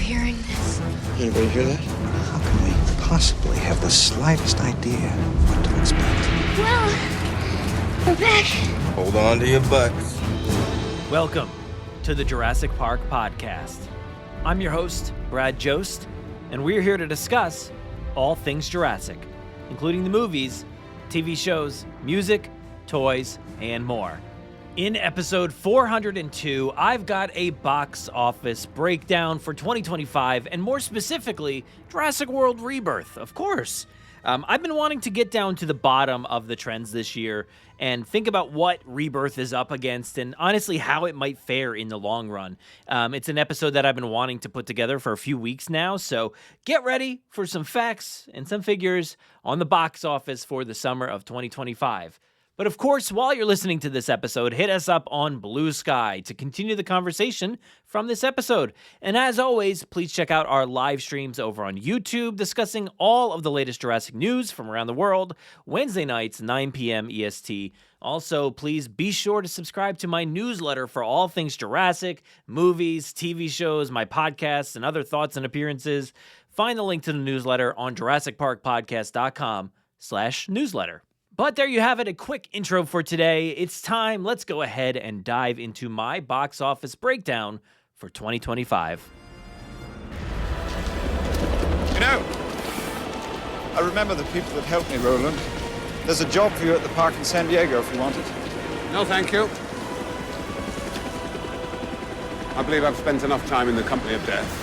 hearing this? Anybody hear that? How can we possibly have the slightest idea what to expect? Well, we're back. Hold on to your butts. Welcome to the Jurassic Park Podcast. I'm your host, Brad Jost, and we're here to discuss all things Jurassic, including the movies, TV shows, music, toys, and more. In episode 402, I've got a box office breakdown for 2025, and more specifically, Jurassic World Rebirth, of course. I've been wanting to get down to the bottom of the trends this year and think about what Rebirth is up against and honestly how it might fare in the long run. It's an episode that I've been wanting to put together for a few weeks now, so get ready for some facts and some figures on the box office for the summer of 2025. But of course, while you're listening to this episode, hit us up on Blue Sky to continue the conversation from this episode. And as always, please check out our live streams over on YouTube discussing all of the latest Jurassic news from around the world, Wednesday nights, 9 p.m. EST. Also, please be sure to subscribe to my newsletter for all things Jurassic, movies, TV shows, my podcasts, and other thoughts and appearances. Find the link to the newsletter on JurassicParkPodcast.com/newsletter. But there you have it, a quick intro for today. It's time. Let's go ahead and dive into my box office breakdown for 2025. You know, I remember the people that helped me, Roland. There's a job for you at the park in San Diego if you want it. No, thank you. I believe I've spent enough time in the company of death.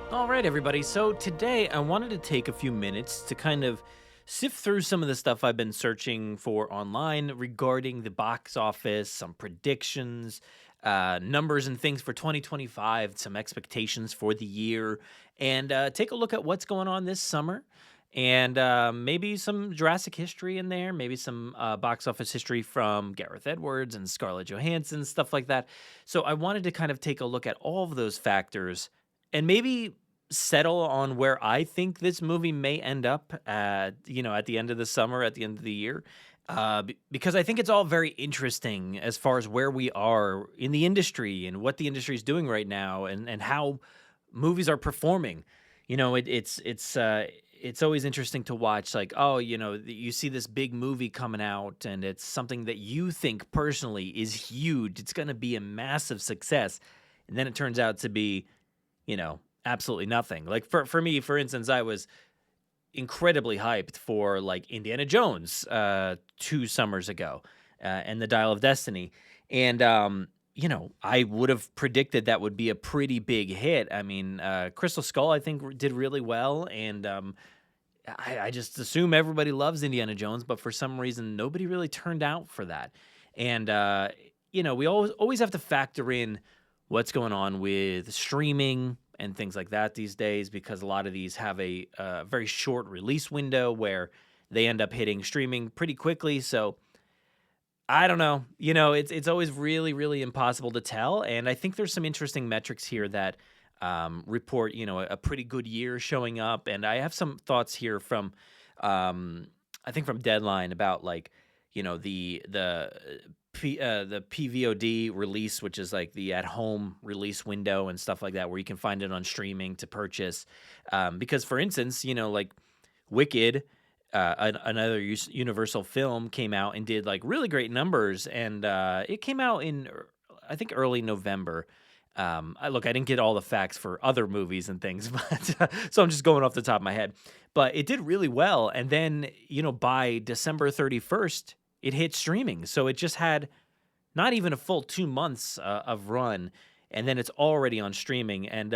All right, everybody. So today I wanted to take a few minutes to kind of sift through some of the stuff I've been searching for online regarding the box office, some predictions, numbers and things for 2025, some expectations for the year, and take a look at what's going on this summer. And maybe some Jurassic history in there, maybe some box office history from Gareth Edwards and Scarlett Johansson, stuff like that. So I wanted to kind of take a look at all of those factors and maybe settle on where I think this movie may end up at the end of the summer, at the end of the year, because I think it's all very interesting as far as where we are in the industry and what the industry is doing right now and how movies are performing. You know, it's always interesting to watch, like, you see this big movie coming out and it's something that you think personally is huge. It's going to be a massive success. And then it turns out to be, absolutely nothing. Like for me, for instance, I was incredibly hyped for like Indiana Jones 2 summers ago and The Dial of Destiny. And, I would have predicted that would be a pretty big hit. I mean, Crystal Skull, I think, did really well. And I just assume everybody loves Indiana Jones, but for some reason, nobody really turned out for that. And, we always have to factor in what's going on with streaming and things like that these days, because a lot of these have a very short release window where they end up hitting streaming pretty quickly. So I don't know. It's always really, really impossible to tell. And I think there's some interesting metrics here that report, a pretty good year showing up. And I have some thoughts here from, I think from Deadline about like, the PVOD release, which is like the at-home release window and stuff like that, where you can find it on streaming to purchase. Because, for instance, like Wicked, another Universal film, came out and did like really great numbers, and it came out in, I think, early November. I didn't get all the facts for other movies and things, but so I'm just going off the top of my head. But it did really well, and then by December 31st. It hit streaming, so it just had not even a full 2 months of run, and then it's already on streaming. And,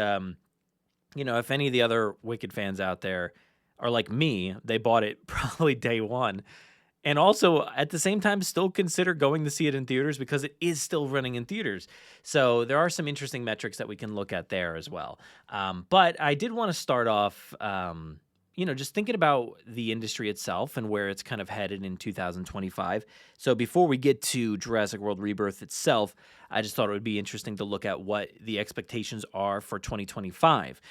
if any of the other Wicked fans out there are like me, they bought it probably day one. And also, at the same time, still consider going to see it in theaters because it is still running in theaters. So there are some interesting metrics that we can look at there as well. But I did want to start off just thinking about the industry itself and where it's kind of headed in 2025. So before we get to Jurassic World Rebirth itself, I just thought it would be interesting to look at what the expectations are for 2025.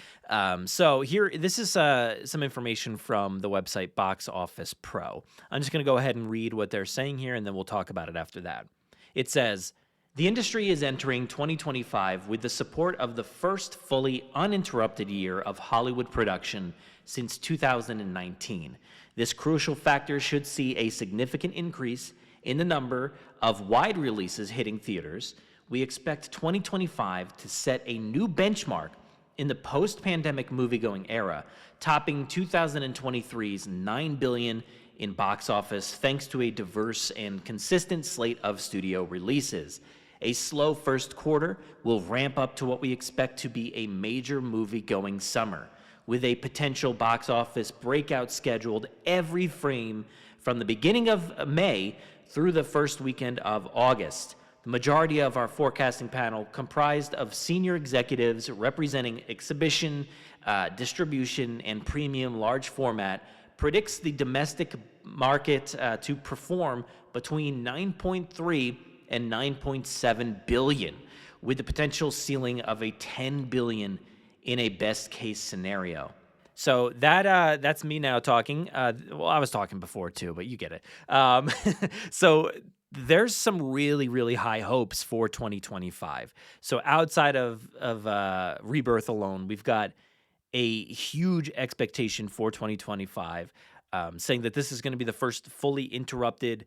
So here, this is some information from the website Box Office Pro. I'm just going to go ahead and read what they're saying here, and then we'll talk about it after that. It says, The industry is entering 2025 with the support of the first fully uninterrupted year of Hollywood production since 2019. This crucial factor should see a significant increase in the number of wide releases hitting theaters. We expect 2025 to set a new benchmark in the post-pandemic moviegoing era, topping 2023's $9 billion in box office thanks to a diverse and consistent slate of studio releases. A slow first quarter will ramp up to what we expect to be a major movie-going summer, with a potential box office breakout scheduled every frame from the beginning of May through the first weekend of August. The majority of our forecasting panel, comprised of senior executives representing exhibition, distribution, and premium large format, predicts the domestic market to perform between 9.3 and 9.7 billion, with the potential ceiling of a 10 billion in a best-case scenario. So that's me now talking. Well, I was talking before too, but you get it. So there's some really, really high hopes for 2025. So outside of Rebirth alone, we've got a huge expectation for 2025, saying that this is going to be the first fully interrupted,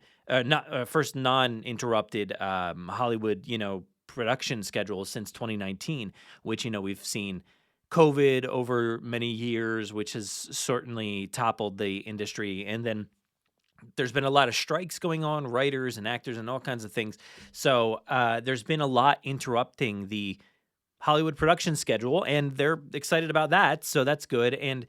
first non-interrupted Hollywood, production schedule since 2019, which, we've seen COVID over many years, which has certainly toppled the industry. And then there's been a lot of strikes going on, writers and actors and all kinds of things. So there's been a lot interrupting the Hollywood production schedule, and they're excited about that. So that's good. And,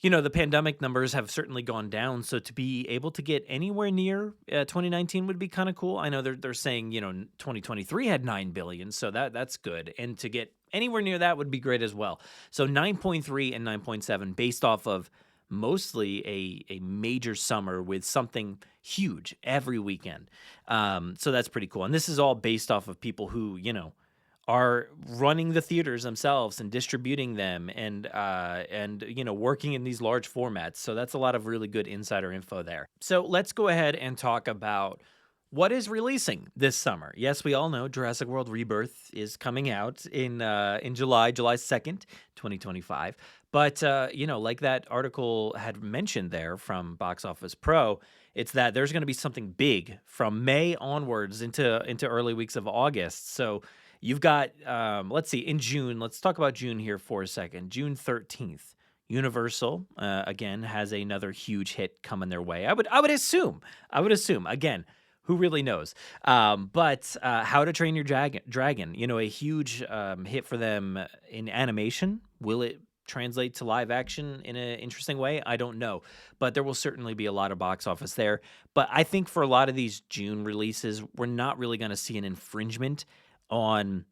the pandemic numbers have certainly gone down. So to be able to get anywhere near 2019 would be kind of cool. I know they're saying, 2023 had 9 billion. So that's good. And to get anywhere near that would be great as well. So 9.3 and 9.7 based off of mostly a major summer with something huge every weekend. So that's pretty cool. And this is all based off of people who, are running the theaters themselves and distributing them and working in these large formats. So that's a lot of really good insider info there. So let's go ahead and talk about what is releasing this summer. Yes, we all know Jurassic World Rebirth is coming out in July 2nd, 2025. But, like that article had mentioned there from Box Office Pro, it's that there's going to be something big from May onwards into early weeks of August. So you've got, let's see, in June, let's talk about June here for a second. June 13th, Universal, again, has another huge hit coming their way. I would assume, again, who really knows? But How to Train Your Dragon, a huge hit for them in animation. Will it translate to live action in an interesting way? I don't know. But there will certainly be a lot of box office there. But I think for a lot of these June releases, we're not really going to see an infringement on,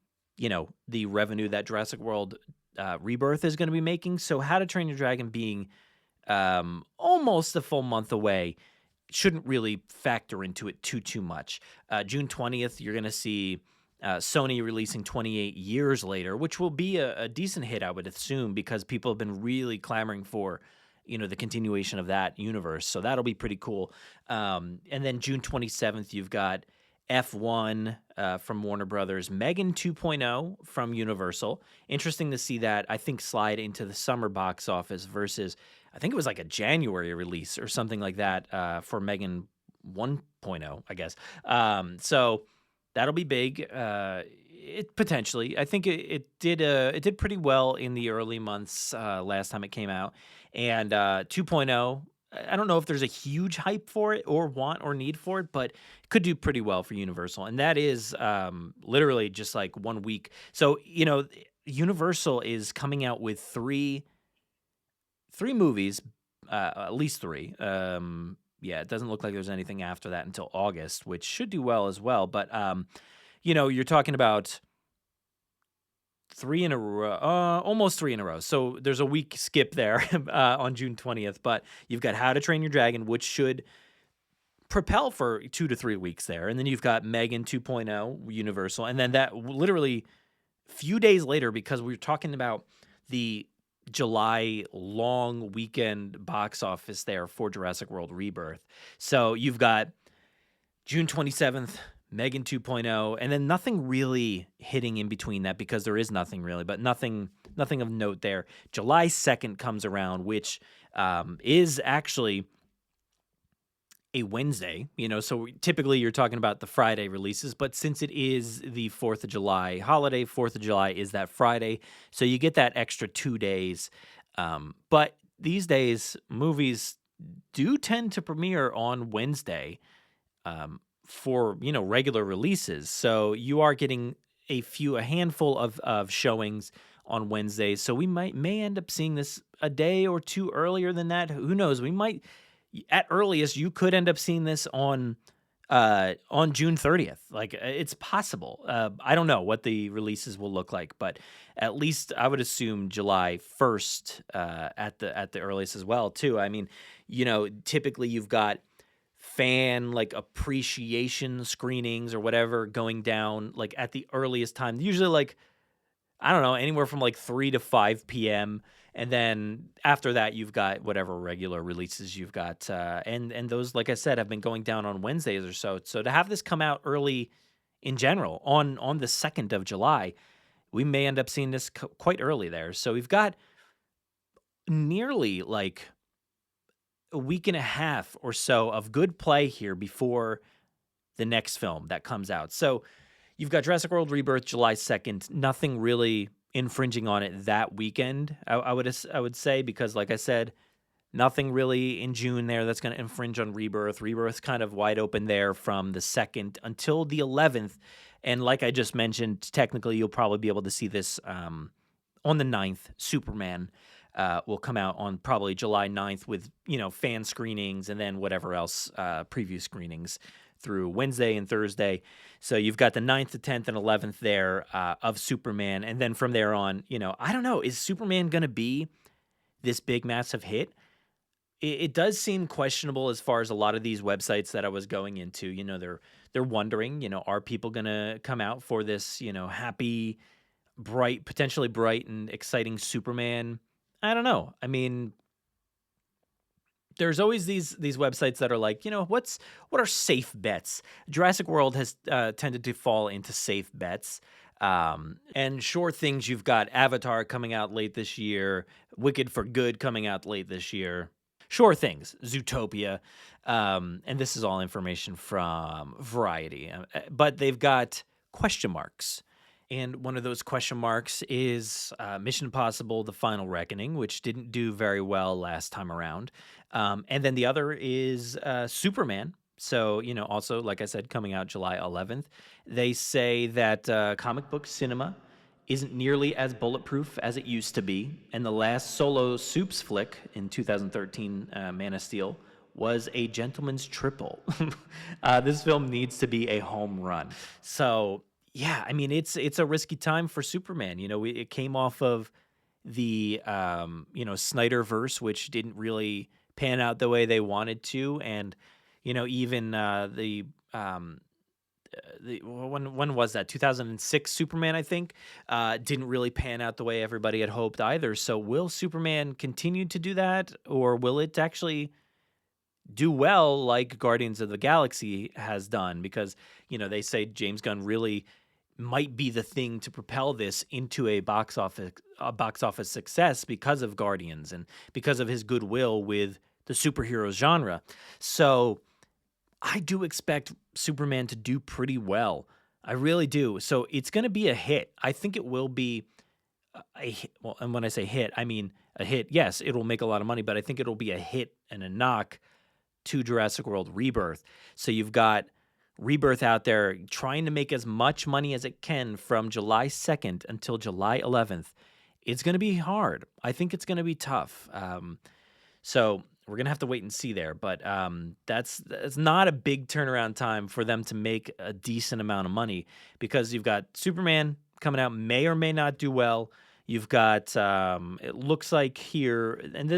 the revenue that Jurassic World Rebirth is going to be making. So How to Train Your Dragon being almost a full month away shouldn't really factor into it too much. June 20th, you're going to see Sony releasing 28 Years Later, which will be a decent hit, I would assume, because people have been really clamoring for, the continuation of that universe. So that'll be pretty cool. And then June 27th, you've got F1 from Warner Brothers, Megan 2.0 from Universal. Interesting to see that, I think, slide into the summer box office versus, I think it was like a January release or something like that for Megan 1.0, I guess. So that'll be big. It potentially, I think it did pretty well in the early months last time it came out. And 2.0, I don't know if there's a huge hype for it or want or need for it, but it could do pretty well for Universal. And that is literally just like 1 week. So, Universal is coming out with three movies, at least three. It doesn't look like there's anything after that until August, which should do well as well. But, you're talking about 3 in a row, almost 3 in a row. So there's a week skip there on June 20th. But you've got How to Train Your Dragon, which should propel for 2 to 3 weeks there. And then you've got Megan 2.0, Universal. And then that literally few days later, because we were talking about the July long weekend box office there for Jurassic World Rebirth. So you've got June 27th, Megan 2.0, and then nothing really hitting in between that because there is nothing really, but nothing of note there. July 2nd comes around, which is actually a Wednesday, so typically you're talking about the Friday releases, but since it is the 4th of July holiday, 4th of July is that Friday, so you get that extra 2 days. But these days, movies do tend to premiere on Wednesday for, regular releases. So you are getting a handful of showings on Wednesdays. So we may end up seeing this a day or two earlier than that. Who knows? We might, at earliest, you could end up seeing this on June 30th. Like, it's possible. I don't know what the releases will look like, but at least I would assume July 1st at the earliest as well, too. I mean, typically you've got fan appreciation screenings or whatever going down at the earliest time. Usually I don't know, anywhere from 3 to 5 p.m. And then after that, you've got whatever regular releases you've got. And those, like I said, have been going down on Wednesdays or so. So to have this come out early in general on the 2nd of July, we may end up seeing this quite early there. So we've got nearly a week and a half or so of good play here before the next film that comes out. So you've got Jurassic World Rebirth, July 2nd, nothing really infringing on it that weekend, I would say, because like I said, nothing really in June there that's going to infringe on Rebirth. Rebirth's kind of wide open there from the 2nd until the 11th. And like I just mentioned, technically you'll probably be able to see this on the 9th. Superman will come out on probably July 9th with, fan screenings and then whatever else, preview screenings through Wednesday and Thursday. So you've got the 9th, the 10th, and 11th there of Superman. And then from there on, I don't know, is Superman going to be this big, massive hit? It does seem questionable as far as a lot of these websites that I was going into. They're wondering, are people going to come out for this, happy, bright, potentially bright and exciting Superman? I don't know. I mean, there's always these websites that are like, what are safe bets? Jurassic World has tended to fall into safe bets. And sure things, you've got Avatar coming out late this year, Wicked for Good coming out late this year. Sure things, Zootopia. And this is all information from Variety. But they've got question marks. And one of those question marks is Mission Impossible: The Final Reckoning, which didn't do very well last time around. And then the other is Superman. So, also, like I said, coming out July 11th. They say that comic book cinema isn't nearly as bulletproof as it used to be. And the last solo Supes flick in 2013, Man of Steel, was a gentleman's triple. This film needs to be a home run. So, yeah, I mean, it's a risky time for Superman. It came off of the, Snyderverse, which didn't really pan out the way they wanted to. And, even when was that? 2006 Superman, I think, didn't really pan out the way everybody had hoped either. So will Superman continue to do that, or will it actually do well like Guardians of the Galaxy has done? Because, they say James Gunn really might be the thing to propel this into a box office success because of Guardians and because of his goodwill with the superhero genre. So I do expect Superman to do pretty well. I really do. So it's going to be a hit. I think it will be a hit. Well, and when I say hit, I mean a hit. Yes, it will make a lot of money, but I think it'll be a hit and a knock to Jurassic World Rebirth. So you've got Rebirth out there trying to make as much money as it can from July 2nd until July 11th. It's going to be hard. I think it's going to be tough. So we're going to have to wait and see there. But that's not a big turnaround time for them to make a decent amount of money, because you've got Superman coming out, may or may not do well. You've got, it looks like here, and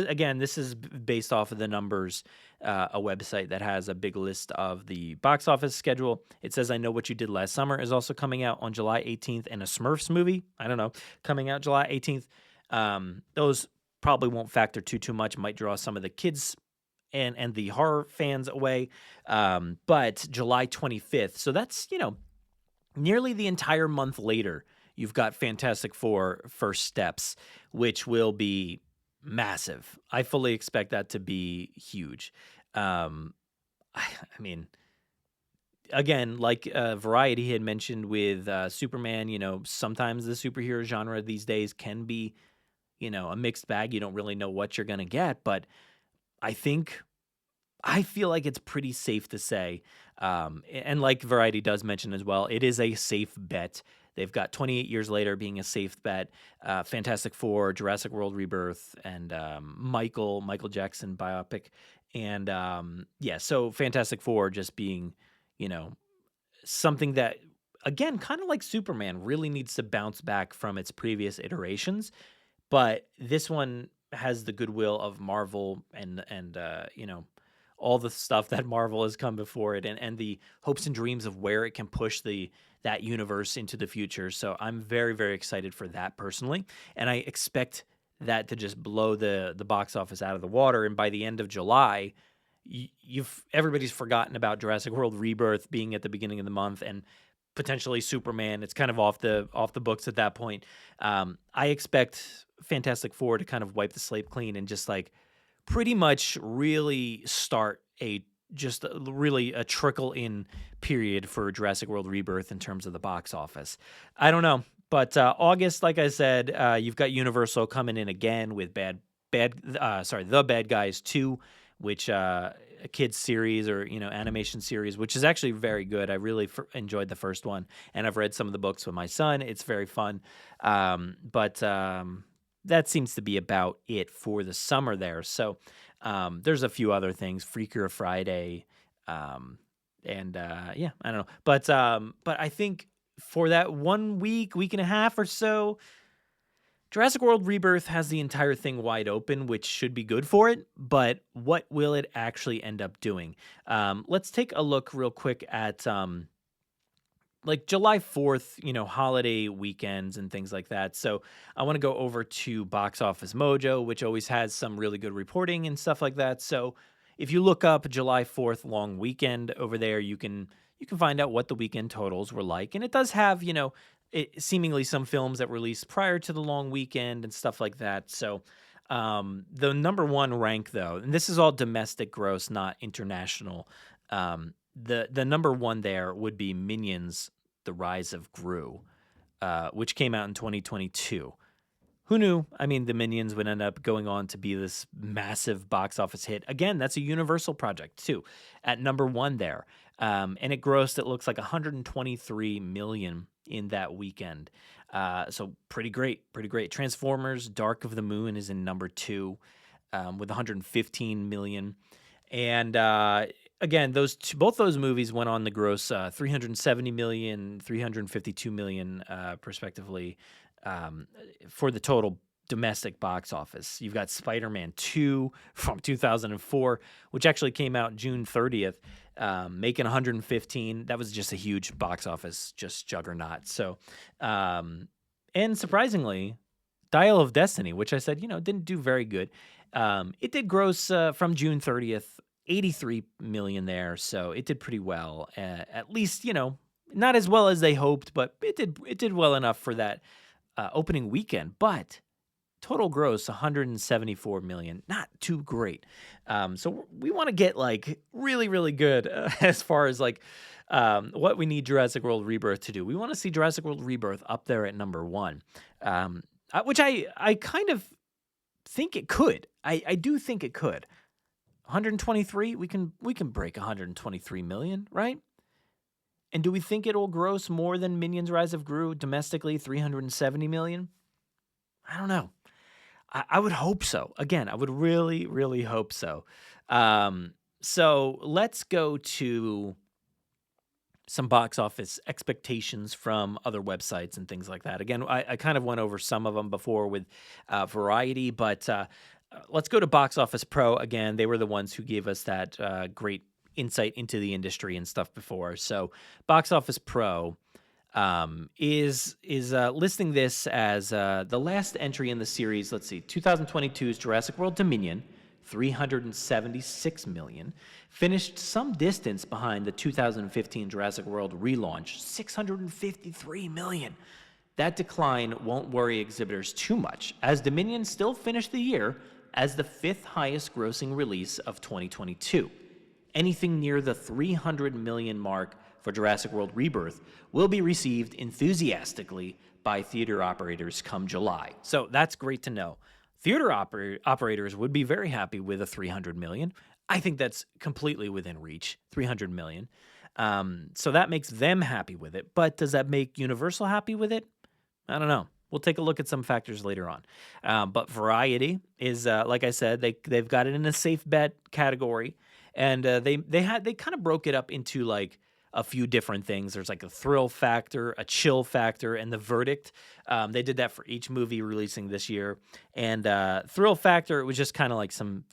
this is based off of the numbers, a website that has a big list of the box office schedule. It says I Know What You Did Last Summer is also coming out on July 18th, and a Smurfs movie, I don't know, coming out July 18th. Those probably won't factor too much, might draw some of the kids and the horror fans away. But July 25th, so that's, nearly the entire month later, you've got Fantastic Four First Steps, which will be massive. I fully expect that to be huge. I mean, again, like Variety had mentioned with Superman, sometimes the superhero genre these days can be, a mixed bag. You don't really know what you're going to get, but I feel like it's pretty safe to say, and like Variety does mention as well, it is a safe bet. They've got 28 years later being a safe bet. Fantastic Four, Jurassic World Rebirth, and Michael Jackson biopic. And so Fantastic Four just being, something that, again, kind of like Superman, really needs to bounce back from its previous iterations. But this one has the goodwill of Marvel and all the stuff that Marvel has come before it, and the hopes and dreams of where it can push that universe into the future. So I'm very, very excited for that personally, and I expect that to just blow the box office out of the water. And by the end of July, everybody's forgotten about Jurassic World Rebirth being at the beginning of the month, and potentially Superman. It's kind of off the books at that point. I expect Fantastic Four to kind of wipe the slate clean and just like pretty much really start a trickle in period for Jurassic World Rebirth in terms of the box office. I don't know, but August, like I said, you've got Universal coming in again with The Bad Guys 2, which a kids series or animation series, which is actually very good. I really enjoyed the first one, and I've read some of the books with my son. It's very fun, but that seems to be about it for the summer there. So there's a few other things, Freakier Friday, and I don't know. But I think for that 1 week and a half or so, Jurassic World Rebirth has the entire thing wide open, which should be good for it. But what will it actually end up doing? Let's take a look real quick at like July 4th, holiday weekends and things like that. So I want to go over to Box Office Mojo, which always has some really good reporting and stuff like that. So if you look up July 4th long weekend over there, you can find out what the weekend totals were like. And it does have, seemingly some films that released prior to the long weekend and stuff like that. So the number one rank, though, and this is all domestic gross, not international, the number one there would be Minions: The Rise of Gru, which came out in 2022. Who knew? I mean, the Minions would end up going on to be this massive box office hit. Again, that's a Universal project, too, at number one there. And it grossed, it looks like, $123 million in that weekend. So pretty great. Transformers: Dark of the Moon is in number two with $115 million. And again, both those movies went on to gross $370 million, $352 million, respectively, for the total domestic box office. You've got Spider-Man 2 from 2004, which actually came out June 30th, making $115. That was just a huge box office, just juggernaut. So, and surprisingly, Dial of Destiny, which I said, didn't do very good. It did gross from June 30th, $83 million there, so it did pretty well. At least, not as well as they hoped, but it did well enough for that opening weekend. But total gross, $174 million, not too great. So we want to get like really, really good as far as like what we need Jurassic World Rebirth to do. We want to see Jurassic World Rebirth up there at number one, which I kind of think it could. I do think it could. 123, we can break 123 million, right? And do we think it'll gross more than Minions: Rise of Gru domestically, 370 million? I don't know. I would hope so. Again, I would really, really hope so. So let's go to some box office expectations from other websites and things like that. Again, I kind of went over some of them before with Variety, but let's go to Box Office Pro again. They were the ones who gave us that great insight into the industry and stuff before. So Box Office Pro is listing this as the last entry in the series. Let's see, 2022's Jurassic World Dominion, $376 million, finished some distance behind the 2015 Jurassic World relaunch, $653 million. That decline won't worry exhibitors too much, as Dominion still finished the year as the 5th highest grossing release of 2022. Anything near the $300 million mark for Jurassic World Rebirth will be received enthusiastically by theater operators come July. So that's great to know. Theater operators would be very happy with a $300 million. I think that's completely within reach, $300 million. So that makes them happy with it. But does that make Universal happy with it? I don't know. We'll take a look at some factors later on. But Variety is, like I said, they've got it in a safe bet category. And they kind of broke it up into like a few different things. There's like a thrill factor, a chill factor, and the verdict. They did that for each movie releasing this year. And thrill factor, it was just kind of like some,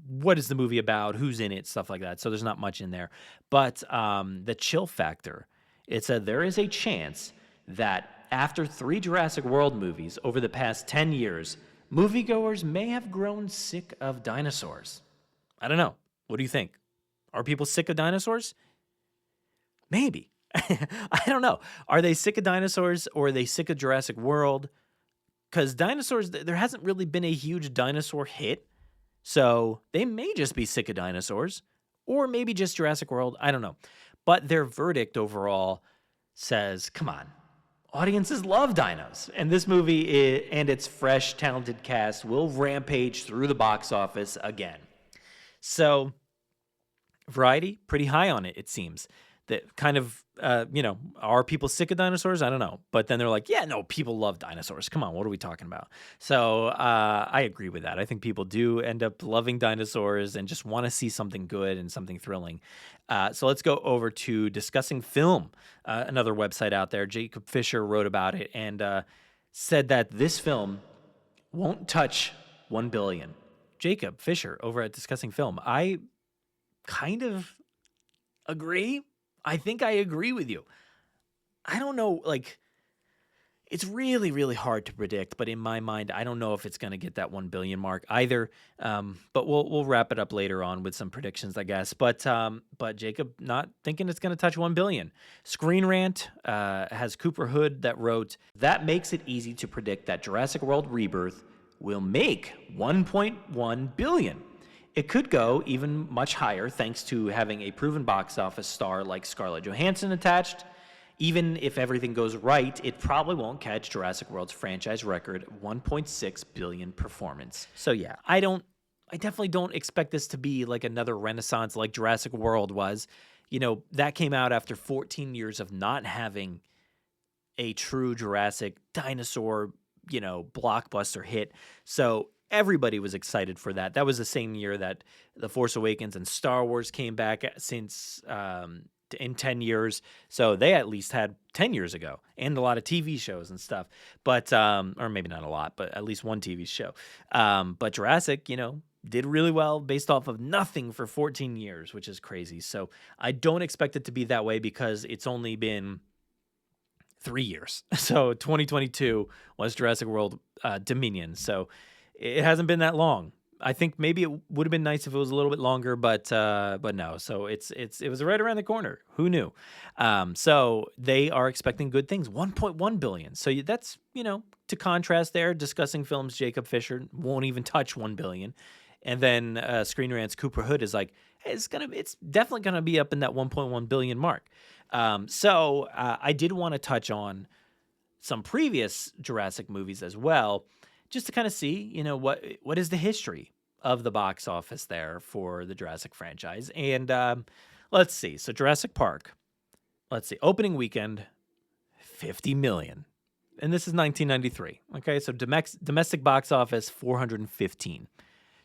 what is the movie about, who's in it, stuff like that. So there's not much in there. But the chill factor, it said there is a chance that after 3 Jurassic World movies over the past 10 years, moviegoers may have grown sick of dinosaurs. I don't know. What do you think? Are people sick of dinosaurs? Maybe. I don't know. Are they sick of dinosaurs or are they sick of Jurassic World? Because dinosaurs, there hasn't really been a huge dinosaur hit. So they may just be sick of dinosaurs or maybe just Jurassic World. I don't know. But their verdict overall says, come on, audiences love dinos. And this movie and its fresh, talented cast will rampage through the box office again. So Variety, pretty high on it, it seems. That kind of, are people sick of dinosaurs? I don't know. But then they're like, yeah, no, people love dinosaurs. Come on, what are we talking about? So I agree with that. I think people do end up loving dinosaurs and just want to see something good and something thrilling. So let's go over to Discussing Film, another website out there. Jacob Fisher wrote about it and said that this film won't touch 1 billion. Jacob Fisher over at Discussing Film. I kind of agree. I think I agree with you. I don't know, it's really, really hard to predict, but in my mind, I don't know if it's going to get that 1 billion mark either. But we'll wrap it up later on with some predictions, I guess. But Jacob, not thinking it's going to touch 1 billion. Screen Rant has Cooper Hood that wrote, that makes it easy to predict that Jurassic World Rebirth will make 1.1 billion. It could go even much higher thanks to having a proven box office star like Scarlett Johansson attached. Even if everything goes right, it probably won't catch Jurassic World's franchise record 1.6 billion performance. So yeah, I definitely don't expect this to be like another renaissance like Jurassic World was. That came out after 14 years of not having a true Jurassic dinosaur, blockbuster hit. So everybody was excited for that. That was the same year that The Force Awakens and Star Wars came back since in 10 years. So they at least had 10 years ago and a lot of TV shows and stuff. But, or maybe not a lot, but at least one TV show. But Jurassic, did really well based off of nothing for 14 years, which is crazy. So I don't expect it to be that way because it's only been 3 years. So 2022 was Jurassic World Dominion. So it hasn't been that long. I think maybe it would have been nice if it was a little bit longer, but no. So it was right around the corner. Who knew? So they are expecting good things. 1.1 billion. So that's to contrast there. Discussing Films, Jacob Fisher won't even touch 1 billion, and then Screen Rant's Cooper Hood is like, hey, it's definitely gonna be up in that 1.1 billion mark. So I did want to touch on some previous Jurassic movies as well, just to kind of see, what is the history of the box office there for the Jurassic franchise. And let's see. So Jurassic Park, opening weekend, 50 million. And this is 1993. Okay, so domestic box office, 415.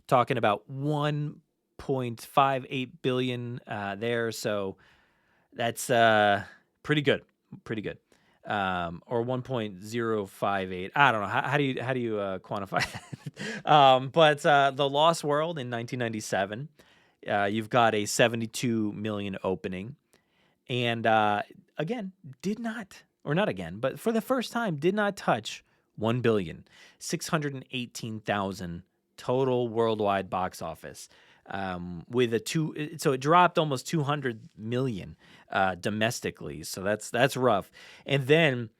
Talking about 1.58 billion there. So that's pretty good. Or 1.058. I don't know. How do you quantify that? But The Lost World in 1997, you've got a 72 million opening, and again, but for the first time, did not touch 1 billion, 618,000 total worldwide box office. So it dropped almost 200 million domestically. So that's rough. And then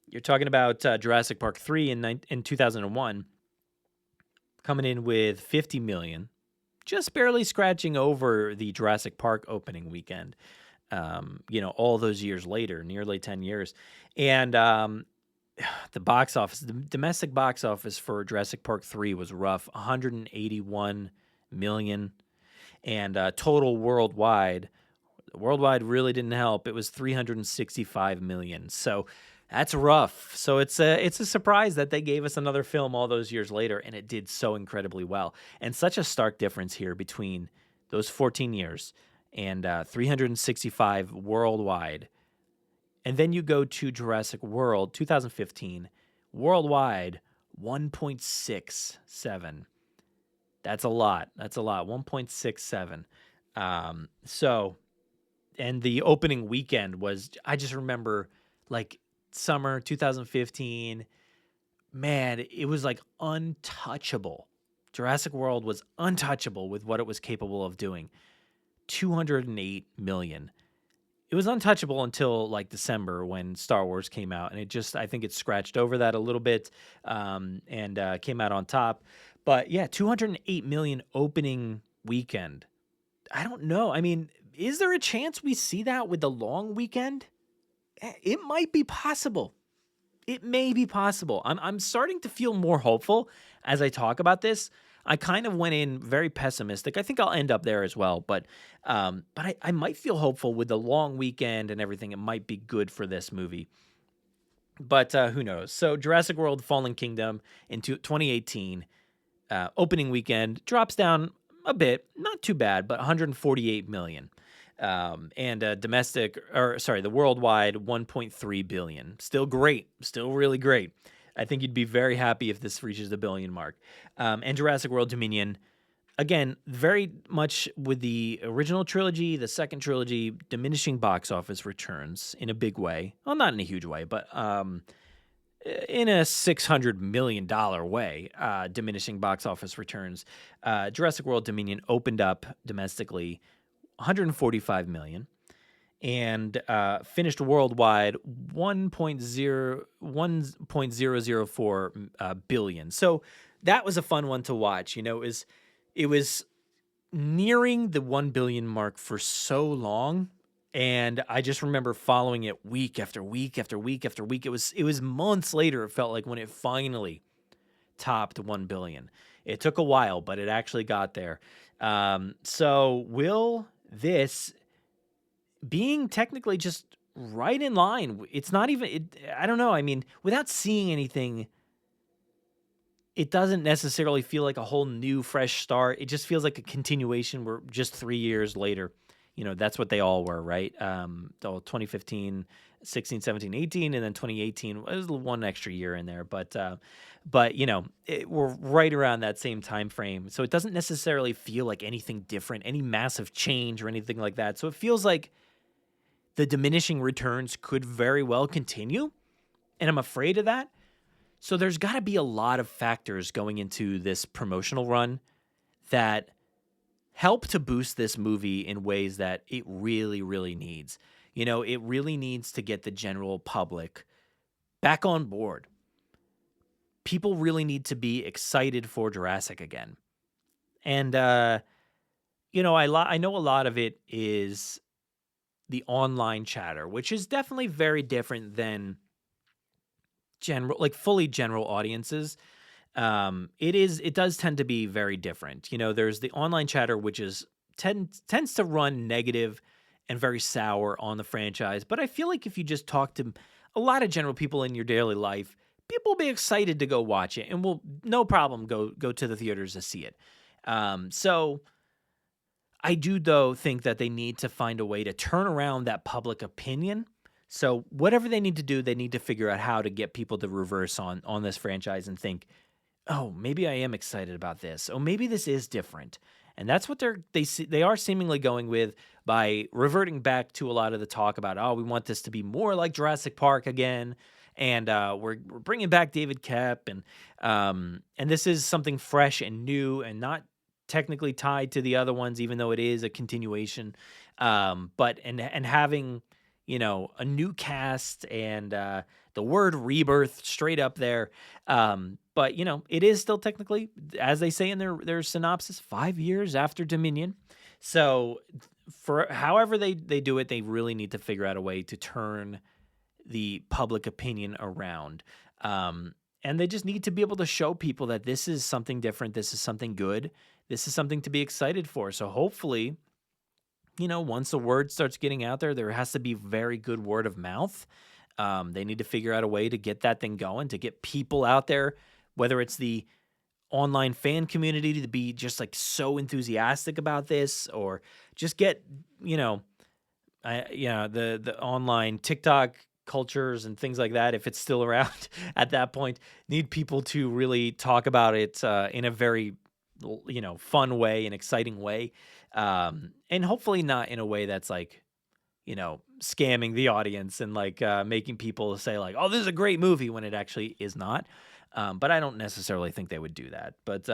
you're talking about Jurassic Park 3 in 2001 coming in with 50 million, just barely scratching over the Jurassic Park opening weekend. All those years later, nearly 10 years. And the box office, the domestic box office for Jurassic Park 3 was rough, 181 million. And total worldwide really didn't help. It was 365 million. So that's rough. So it's a surprise that they gave us another film all those years later, and it did so incredibly well. And such a stark difference here between those 14 years and 365 worldwide. And then you go to Jurassic World, 2015, worldwide, 1.67. That's a lot. 1.67. And the opening weekend was, I just remember, like, summer 2015, man, it was like untouchable. Jurassic World was untouchable with what it was capable of doing. 208 million. It was untouchable until like December when Star Wars came out, and I think it scratched over that a little bit and came out on top. But yeah, 208 million opening weekend. I don't know. I mean, is there a chance we see that with the long weekend? It might be possible. It may be possible. I'm starting to feel more hopeful as I talk about this. I kind of went in very pessimistic. I think I'll end up there as well. But I might feel hopeful with the long weekend and everything. It might be good for this movie. But who knows? So Jurassic World Fallen Kingdom in 2018, opening weekend, drops down a bit. Not too bad, but 148 million. And the worldwide 1.3 billion. Still great. Still really great. I think you'd be very happy if this reaches the billion mark. And Jurassic World Dominion, again, very much with the original trilogy, the second trilogy, diminishing box office returns in a big way. Well, not in a huge way, but in a $600 million way, diminishing box office returns. Jurassic World Dominion opened up domestically 145 million and finished worldwide 1.004 billion. So that was a fun one to watch. It was nearing the 1 billion mark for so long, and I just remember following it week after week after week after week. It was months later, it felt like, when it finally topped 1 billion. It took a while, but it actually got there. So will this, being technically just right in line, it's not even, I don't know. I mean, without seeing anything, it doesn't necessarily feel like a whole new, fresh start. It just feels like a continuation. We're just 3 years later. That's what they all were, right? 2015, 16, 17, 18, and then 2018 was one extra year in there. But we're right around that same time frame. So it doesn't necessarily feel like anything different, any massive change or anything like that. So it feels like the diminishing returns could very well continue, and I'm afraid of that. So there's got to be a lot of factors going into this promotional run that help to boost this movie in ways that it really, really needs. It really needs to get the general public back on board. People really need to be excited for Jurassic again. And, I know a lot of it is the online chatter, which is definitely very different than fully general audiences. It does tend to be very different. There's the online chatter, which tends to run negative and very sour on the franchise. But I feel like if you just talk to a lot of general people in your daily life, people will be excited to go watch it and will no problem go to the theaters to see it. So I do, though, think that they need to find a way to turn around that public opinion. So whatever they need to do, they need to figure out how to get people to reverse on this franchise and think, oh, maybe I am excited about this. Oh, maybe this is different. And that's what they are seemingly going with by reverting back to a lot of the talk about, oh, we want this to be more like Jurassic Park again. and we're bringing back David Koepp, and this is something fresh and new and not technically tied to the other ones, even though it is a continuation. But having a new cast and the word rebirth straight up there. But it is still technically, as they say in their synopsis, 5 years after Dominion. So for however they do it, they really need to figure out a way to turn the public opinion around. And they just need to be able to show people that this is something different. This is something good. This is something to be excited for. So hopefully, once the word starts getting out there, there has to be very good word of mouth. They need to figure out a way to get that thing going, to get people out there, whether it's the online fan community to be just like so enthusiastic about this, or just get, the online TikTok cultures and things like that, if it's still around at that point, need people to really talk about it in a very, fun way and exciting way. And hopefully not in a way that's like, scamming the audience and like making people say like, oh, this is a great movie when it actually is not. But I don't necessarily think they would do that. But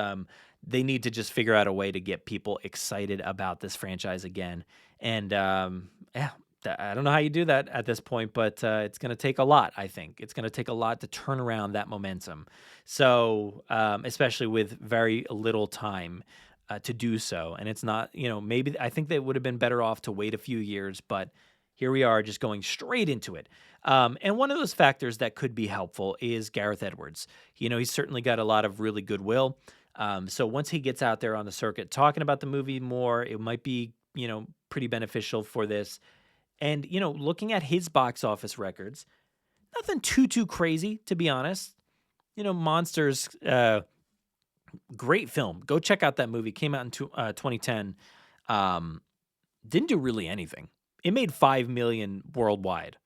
they need to just figure out a way to get people excited about this franchise again. And I don't know how you do that at this point, but it's going to take a lot, I think. It's going to take a lot to turn around that momentum. So especially with very little time to do so. And it's not, maybe I think they would have been better off to wait a few years, but here we are just going straight into it. And one of those factors that could be helpful is Gareth Edwards. He's certainly got a lot of really goodwill. So once he gets out there on the circuit talking about the movie more, it might be, pretty beneficial for this. And, looking at his box office records, nothing too crazy, to be honest. Monsters, great film. Go check out that movie. Came out in 2010. Didn't do really anything. It made $5 million worldwide.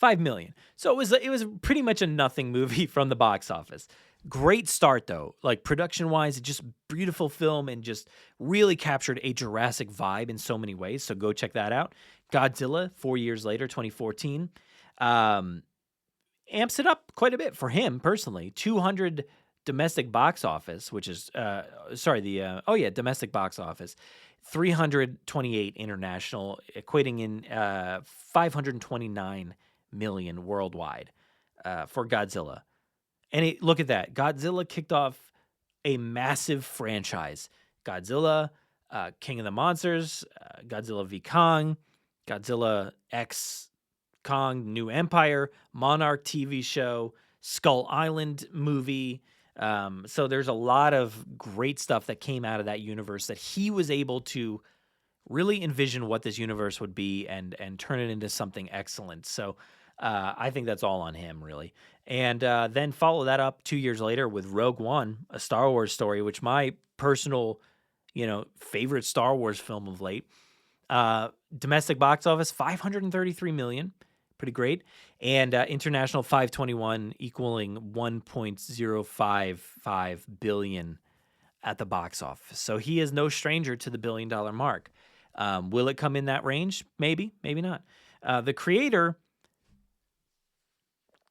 $5 million. So it was pretty much a nothing movie from the box office. Great start though, like production-wise, just beautiful film and just really captured a Jurassic vibe in so many ways. So go check that out. Godzilla, 4 years later, 2014, amps it up quite a bit for him personally. 200 domestic box office, which is domestic box office. 328 international, equating in 529 million worldwide for Godzilla. And look at that. Godzilla kicked off a massive franchise. Godzilla, King of the Monsters, Godzilla v. Kong, Godzilla X Kong, New Empire, Monarch TV show, Skull Island movie. So there's a lot of great stuff that came out of that universe that he was able to really envision what this universe would be and turn it into something excellent. So I think that's all on him, really. And then follow that up 2 years later with Rogue One, a Star Wars story, which my personal, favorite Star Wars film of late. Domestic box office, 533 million. Pretty great. And international 521, equaling 1.055 billion at the box office. So he is no stranger to the $1 billion mark. Will it come in that range? Maybe, maybe not. The creator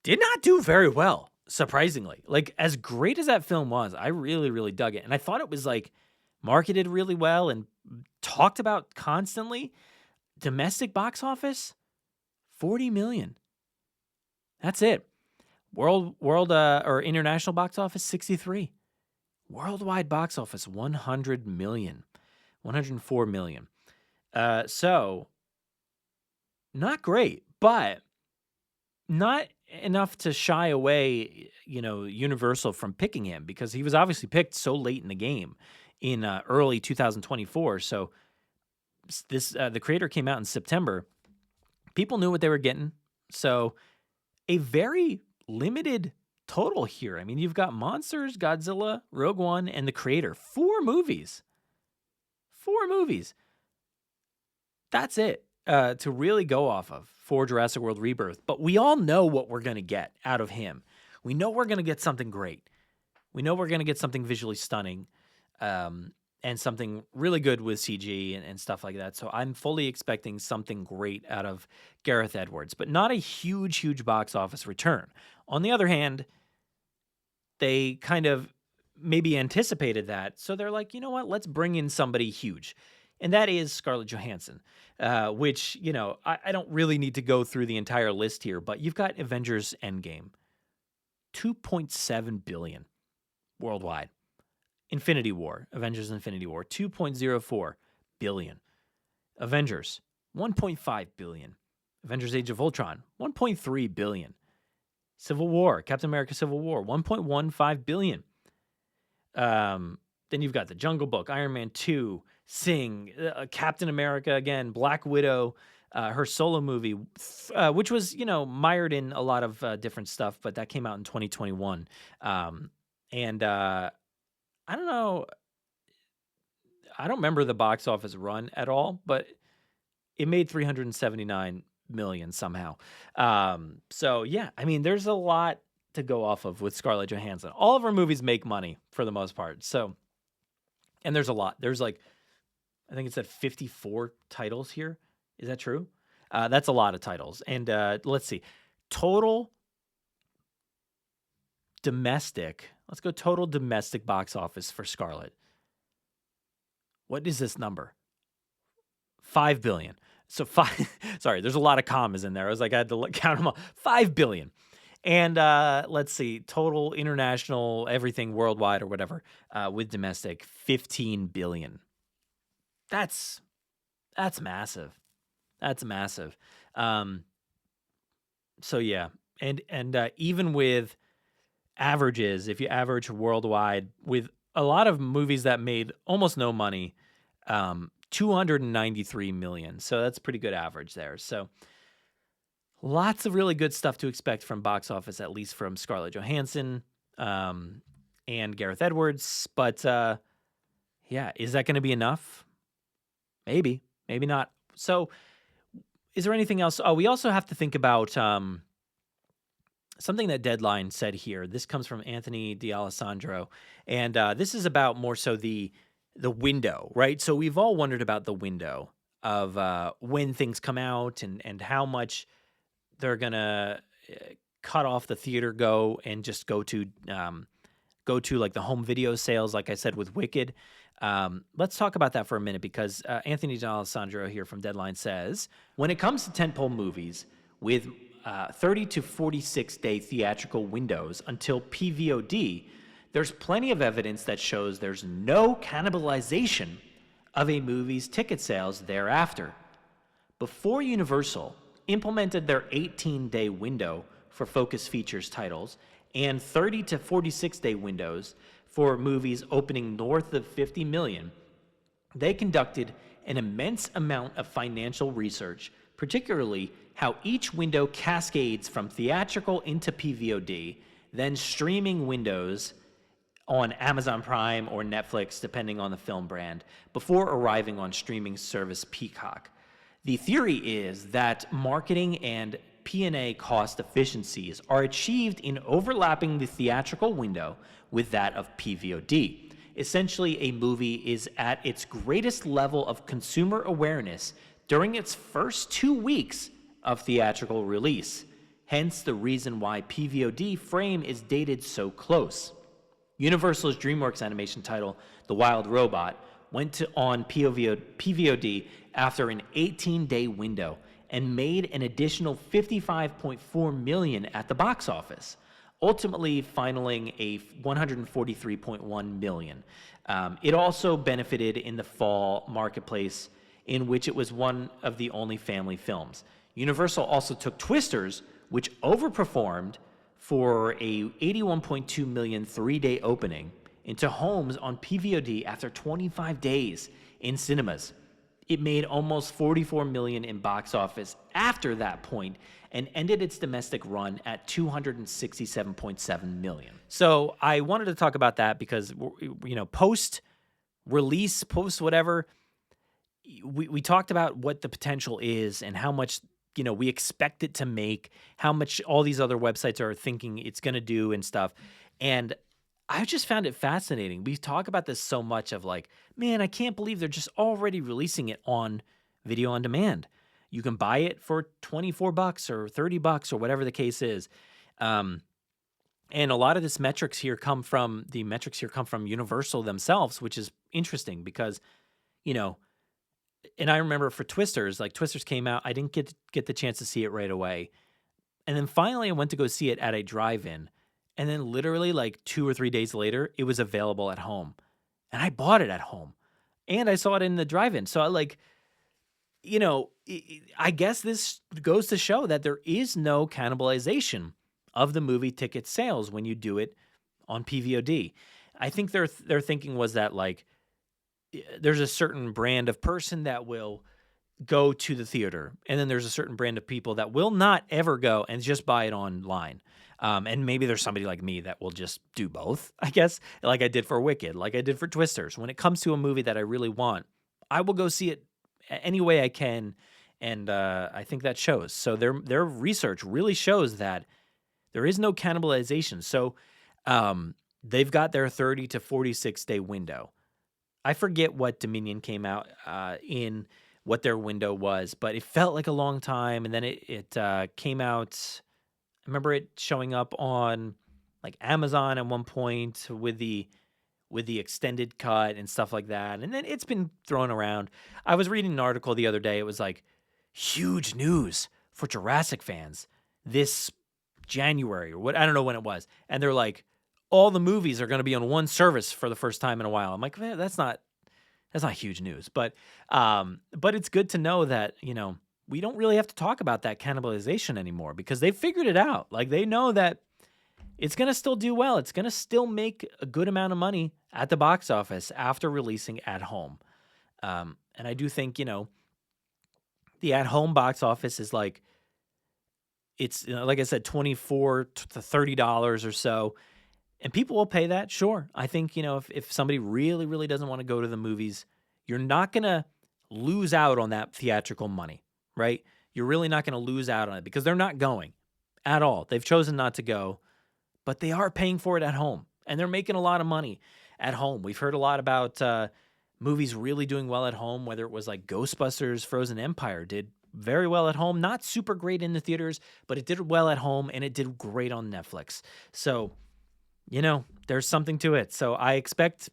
did not do very well, surprisingly. Like, as great as that film was, I really, really dug it. And I thought it was, like, marketed really well and talked about constantly. Domestic box office, 40 million. That's it. World or international box office, 63. Worldwide box office, 100 million. 104 million. So, not great, but not enough to shy away, Universal from picking him, because he was obviously picked so late in the game in early 2024. So this the creator came out in September. People knew what they were getting. So a very limited total here. I mean, you've got Monsters, Godzilla, Rogue One, and the creator. 4 movies. 4 movies. That's it to really go off of for Jurassic World Rebirth. But we all know what we're going to get out of him. We know we're going to get something great. We know we're going to get something visually stunning. and something really good with CG and stuff like that. So I'm fully expecting something great out of Gareth Edwards, but not a huge box office return. On the other hand, they kind of maybe anticipated that. So they're like, you know what, let's bring in somebody huge. And that is Scarlett Johansson, which, I don't really need to go through the entire list here, but you've got Avengers Endgame, $2.7 billion worldwide. Avengers Infinity War, $2.04 billion. Avengers, $1.5 billion. Avengers Age of Ultron, $1.3 billion. Civil War, Captain America Civil War, $1.15 billion. Then you've got The Jungle Book, Iron Man 2, Sing, Captain America again, Black Widow, her solo movie, which was, mired in a lot of different stuff, but that came out in 2021. I don't know. I don't remember the box office run at all, but it made $379 million somehow. So yeah, I mean, there's a lot to go off of with Scarlett Johansson. All of her movies make money for the most part. So, and there's a lot. There's I think it said 54 titles here. Is that true? That's a lot of titles. And let's see. Total domestic. Let's go total domestic box office for Scarlett. What is this number? $5 billion. So sorry, there's a lot of commas in there. I had to count them all. $5 billion. And let's see, total international, everything worldwide or whatever, with domestic, $15 billion. That's massive. That's massive. So yeah, and even with averages, if you average worldwide with a lot of movies that made almost no money, $293 million. So that's pretty good average there. So lots of really good stuff to expect from box office, at least from Scarlett Johansson and Gareth Edwards. But yeah, is that going to be enough? Maybe, maybe not. So is there anything else? Oh, we also have to think about something that Deadline said here. This comes from Anthony D'Alessandro, and this is about more so the window, right? So we've all wondered about the window of when things come out and how much they're gonna cut off the theater go and just go to like the home video sales, like I said with Wicked. Let's talk about that for a minute, because Anthony D'Alessandro here from Deadline says, when it comes to tentpole movies with 30 to 46 day theatrical windows until PVOD, there's plenty of evidence that shows there's no cannibalization of a movie's ticket sales thereafter. Before Universal implemented their 18-day window for Focus Features titles and 30 to 46-day windows for movies opening north of 50 million, they conducted an immense amount of financial research, particularly how each window cascades from theatrical into PVOD, then streaming windows on Amazon Prime or Netflix, depending on the film brand, before arriving on streaming service Peacock. The theory is that marketing and P&A cost efficiencies are achieved in overlapping the theatrical window with that of PVOD. Essentially, a movie is at its greatest level of consumer awareness during its first 2 weeks of theatrical release, hence the reason why PVOD frame is dated so close. Universal's DreamWorks animation title, The Wild Robot, went on PVOD after an 18-day window and made an additional $55.4 million at the box office, ultimately finaling a $143.1 million. It also benefited in the fall marketplace, in which it was one of the only family films. Universal also took Twisters, which overperformed for a $81.2 million 3-day opening, into homes on PVOD after 25 days in cinemas. It made almost $44 million in box office after that point and ended its domestic run at $267.7 million. So I wanted to talk about that because, post-release, post-whatever, we talked about what the potential is and how much we expect it to make, how much all these other websites are thinking it's going to do and stuff. And I just found it fascinating. We talk about this so much of like, man, I can't believe they're just already releasing it on video on demand. You can buy it for $24 or $30 or whatever the case is. And a lot of the metrics here come from Universal themselves, which is interesting because, and I remember for Twisters, like Twisters came out, I didn't get the chance to see it right away. And then finally I went to go see it at a drive-in. And then literally like 2 or 3 days later, it was available at home. And I bought it at home. And I saw it in the drive-in. So I guess this goes to show that there is no cannibalization of the movie ticket sales when you do it on PVOD. I think their thinking was that like there's a certain brand of person that will go to the theater, and then there's a certain brand of people that will not ever go and just buy it online. And maybe there's somebody like me that will just do both, I guess, like I did for Wicked, like I did for Twisters. When it comes to a movie that I really want, I will go see it any way I can, and I think that shows. So their research really shows that there is no cannibalization. So they've got their 30 to 46 day window. I forget what Dominion came out in, what their window was, but it felt like a long time. And then it came out. I remember it showing up on like Amazon at one point with the extended cut and stuff like that. And then it's been thrown around. I was reading an article the other day. It was like huge news for Jurassic fans this January or what, I don't know when it was. And they're like, all the movies are going to be on one service for the first time in a while. I'm like, man, that's not huge news, but it's good to know that, we don't really have to talk about that cannibalization anymore because they figured it out. Like they know that it's going to still do well. It's going to still make a good amount of money at the box office after releasing at home. And I do think, the at home box office is like, it's like I said, $24 to $30 or so. And people will pay that, sure. I think, if somebody really, really doesn't want to go to the movies, you're not going to lose out on that theatrical money, right? You're really not going to lose out on it because they're not going at all. They've chosen not to go, but they are paying for it at home, and they're making a lot of money at home. We've heard a lot about movies really doing well at home, whether it was like Ghostbusters, Frozen Empire did very well at home, not super great in the theaters, but it did well at home, and it did great on Netflix. So, there's something to it. So I expect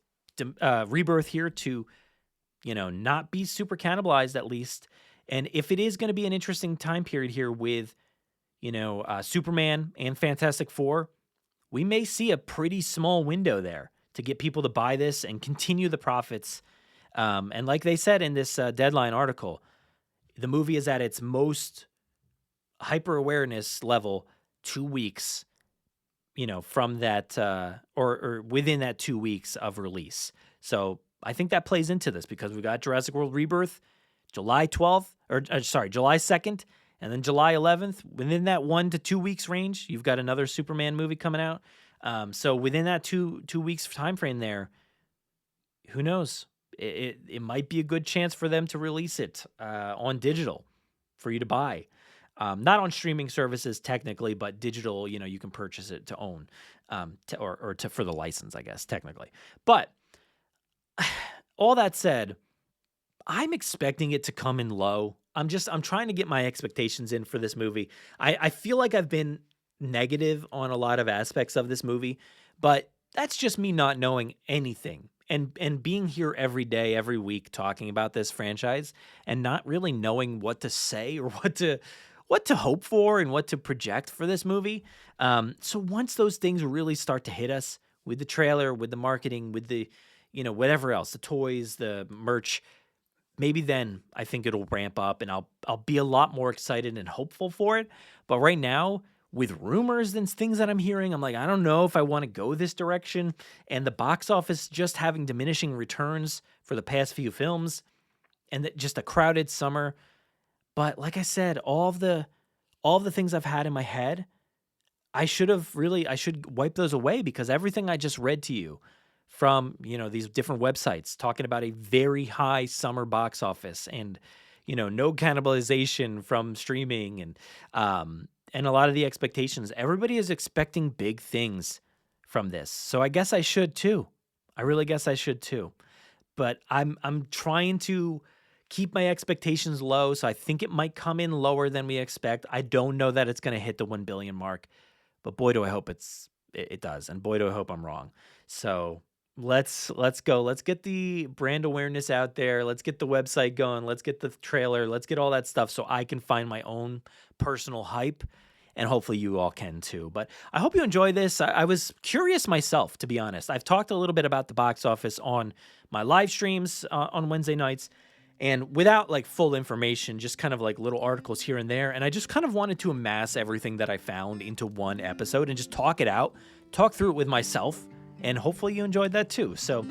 Rebirth here to, not be super cannibalized at least. And if it is going to be an interesting time period here with, Superman and Fantastic Four, we may see a pretty small window there to get people to buy this and continue the profits. And like they said in this Deadline article, the movie is at its most hyper-awareness level 2 weeks, from that, or within that 2 weeks of release. So I think that plays into this because we got Jurassic World Rebirth, July 12th, July 2nd, and then July 11th. Within that 1 to 2 weeks range, you've got another Superman movie coming out. So within that two weeks time frame there, who knows? It might be a good chance for them to release it on digital for you to buy. Not on streaming services technically, but digital, you can purchase it to own, for the license, I guess, technically. But all that said, I'm expecting it to come in low. I'm trying to get my expectations in for this movie. I feel like I've been negative on a lot of aspects of this movie, but that's just me not knowing anything. And being here every day, every week, talking about this franchise and not really knowing what to say or what to hope for and what to project for this movie. So once those things really start to hit us with the trailer, with the marketing, with the, whatever else, the toys, the merch, maybe then I think it'll ramp up and I'll be a lot more excited and hopeful for it. But right now, with rumors and things that I'm hearing, I'm like, I don't know if I want to go this direction. And the box office just having diminishing returns for the past few films and just a crowded summer. But like I said, all of the things I've had in my head, I should wipe those away because everything I just read to you from, these different websites talking about a very high summer box office and, no cannibalization from streaming and a lot of the expectations, everybody is expecting big things from this. So I guess I should too. I really guess I should too. But I'm trying to keep my expectations low, so I think it might come in lower than we expect. I don't know that it's going to hit the 1 billion mark, but boy, do I hope it does, and boy, do I hope I'm wrong. So let's go. Let's get the brand awareness out there. Let's get the website going. Let's get the trailer. Let's get all that stuff so I can find my own personal hype, and hopefully you all can too. But I hope you enjoy this. I was curious myself, to be honest. I've talked a little bit about the box office on my live streams on Wednesday nights, and without like full information, just kind of like little articles here and there. And I just kind of wanted to amass everything that I found into one episode and just talk it out, talk through it with myself, and hopefully you enjoyed that too. So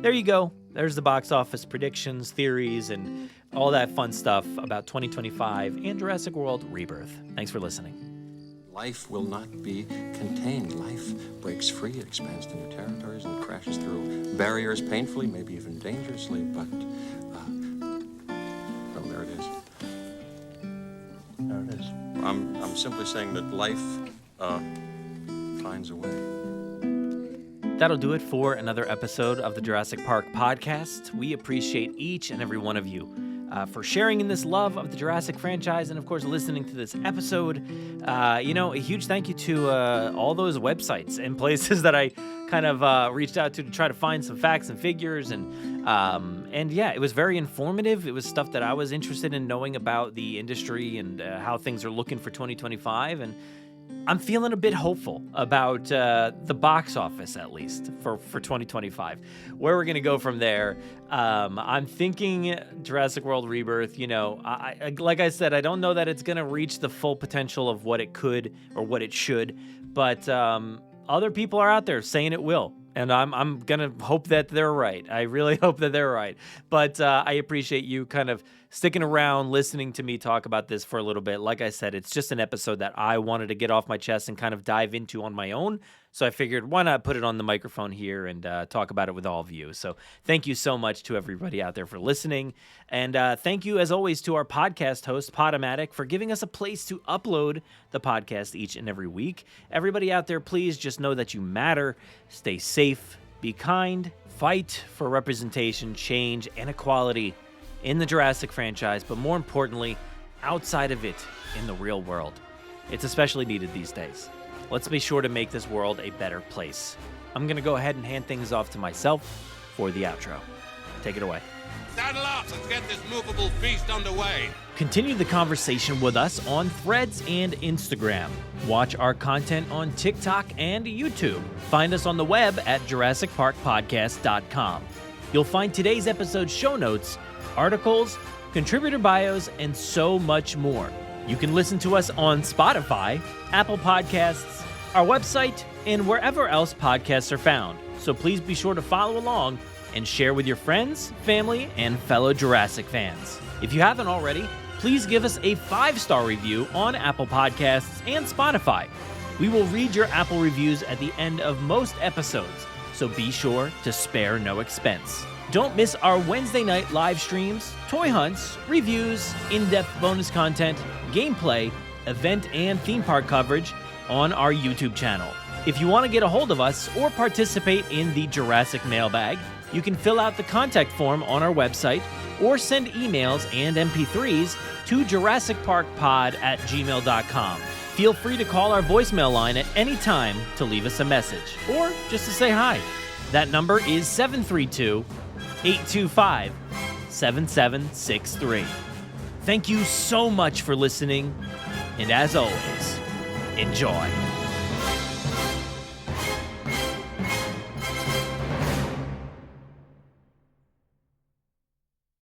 there you go. There's the box office predictions, theories, and all that fun stuff about 2025 and Jurassic World Rebirth. Thanks for listening. Life will not be contained. Life breaks free, it expands to new territories, and crashes through barriers painfully, maybe even dangerously, but, well, there it is. There it is. I'm simply saying that life finds a way. That'll do it for another episode of the Jurassic Park Podcast. We appreciate each and every one of you for sharing in this love of the Jurassic franchise and, of course, listening to this episode. A huge thank you to all those websites and places that I kind of reached out to try to find some facts and figures. And yeah, it was very informative. It was stuff that I was interested in knowing about the industry and how things are looking for 2025. And I'm feeling a bit hopeful about the box office, at least, for 2025. Where we're going to go from there, I'm thinking Jurassic World Rebirth, like I said, I don't know that it's going to reach the full potential of what it could or what it should, but other people are out there saying it will. And I'm going to hope that they're right. I really hope that they're right. But I appreciate you kind of sticking around, listening to me talk about this for a little bit. Like I said, it's just an episode that I wanted to get off my chest and kind of dive into on my own. So I figured, why not put it on the microphone here and talk about it with all of you. So thank you so much to everybody out there for listening. And thank you, as always, to our podcast host, Podomatic, for giving us a place to upload the podcast each and every week. Everybody out there, please just know that you matter. Stay safe, be kind, fight for representation, change, and equality in the Jurassic franchise, but more importantly, outside of it in the real world. It's especially needed these days. Let's be sure to make this world a better place. I'm going to go ahead and hand things off to myself for the outro. Take it away. Saddle up, let's get this movable feast underway. Continue the conversation with us on Threads and Instagram. Watch our content on TikTok and YouTube. Find us on the web at JurassicParkPodcast.com. You'll find today's episode show notes, articles, contributor bios, and so much more. You can listen to us on Spotify, Apple Podcasts, our website, and wherever else podcasts are found. So please be sure to follow along and share with your friends, family, and fellow Jurassic fans. If you haven't already, please give us a 5-star review on Apple Podcasts and Spotify. We will read your Apple reviews at the end of most episodes, so be sure to spare no expense. Don't miss our Wednesday night live streams, toy hunts, reviews, in-depth bonus content, gameplay, event and theme park coverage on our YouTube channel. If you want to get a hold of us or participate in the Jurassic Mailbag, you can fill out the contact form on our website or send emails and MP3s to JurassicParkPod@gmail.com. Feel free to call our voicemail line at any time to leave us a message or just to say hi. That number is 732-825-7763. Thank you so much for listening, and as always, enjoy.